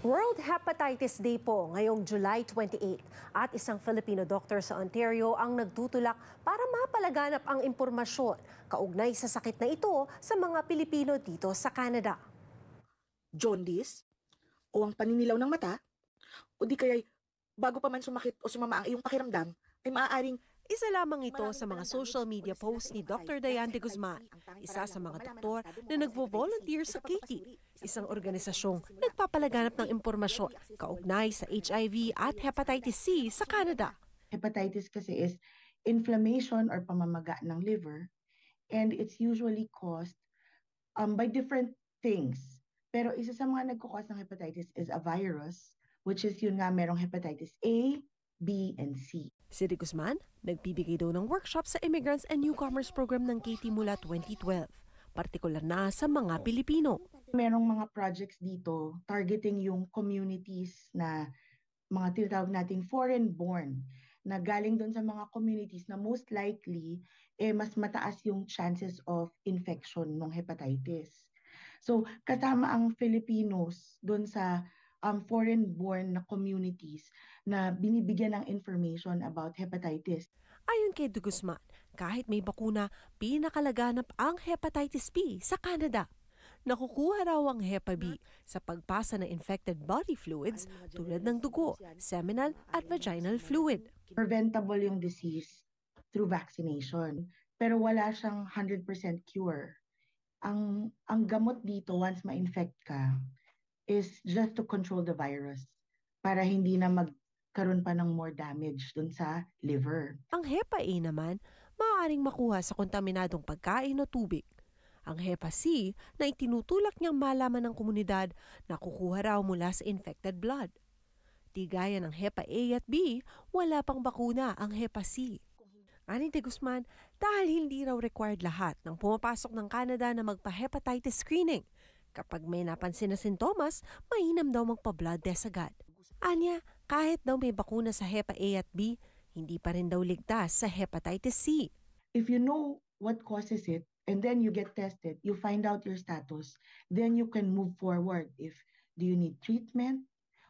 World Hepatitis Day po ngayong July 28 at isang Filipino doctor sa Ontario ang nagtutulak para mapalaganap ang impormasyon kaugnay sa sakit na ito sa mga Pilipino dito sa Canada. Jaundice? O ang paninilaw ng mata? O di kaya'y bago pa man sumakit o sumama ang iyong pakiramdam, ay maaaring Isa lamang ito sa mga social media posts ni Dr. Diane de Guzman, isa sa mga doktor na nagvo-volunteer sa Katie, isang organisasyong nagpapalaganap ng impormasyon kaugnay sa HIV at hepatitis C sa Canada. Hepatitis kasi is inflammation or pamamaga ng liver, and it's usually caused by different things. Pero isa sa mga nagkukos ng hepatitis is a virus, which is yun nga merong hepatitis A, B, and C. Si de Guzman, nagbibigay daw ng workshop sa Immigrants and Newcomers Program ng Katie mula 2012, partikular na sa mga Pilipino. Merong mga projects dito targeting yung communities na mga tinatawag nating foreign-born na galing doon sa mga communities na most likely mas mataas yung chances of infection ng hepatitis. So kasama ang Filipinos doon sa foreign-born na communities na binibigyan ng information about hepatitis. Ayon kay de Guzman, kahit may bakuna, pinakalaganap ang hepatitis B sa Canada. Nakukuha raw ang Hepa B sa pagpasa ng infected body fluids tulad ng dugo, seminal at vaginal fluid. Preventable yung disease through vaccination, pero wala siyang 100% cure. Ang gamot dito once ma-infect ka is just to control the virus para hindi na magkaroon pa ng more damage dun sa liver. Ang Hepa A naman, maaaring makuha sa kontaminadong pagkain o tubig. Ang Hepa C na itinutulak niyang malaman ng komunidad na kukuha raw mula sa infected blood. Di gaya ng Hepa A at B, wala pang bakuna ang Hepa C. Ani de Guzman, dahil hindi raw required lahat ng pumapasok ng Canada na magpa-hepatitis screening. Kapag may napansin na sintomas, mainam daw magpa-blood test agad. Anya, kahit daw may bakuna sa Hepa A at B, hindi pa rin daw ligtas sa hepatitis C. If you know what causes it, and then you get tested, you find out your status, then you can move forward. If do you need treatment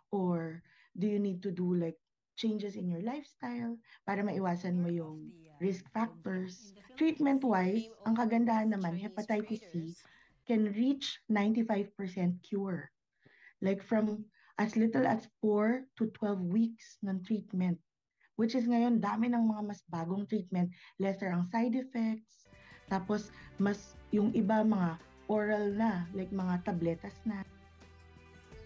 or do you need to do like changes in your lifestyle para maiwasan mo yung risk factors. Treatment-wise, ang kagandahan naman, hepatitis C can reach 95% cure. Like from as little as 4 to 12 weeks ng treatment. Which is ngayon, dami ng mga mas bagong treatment, lesser ang side effects, tapos mas yung iba mga oral na, like mga tabletas na.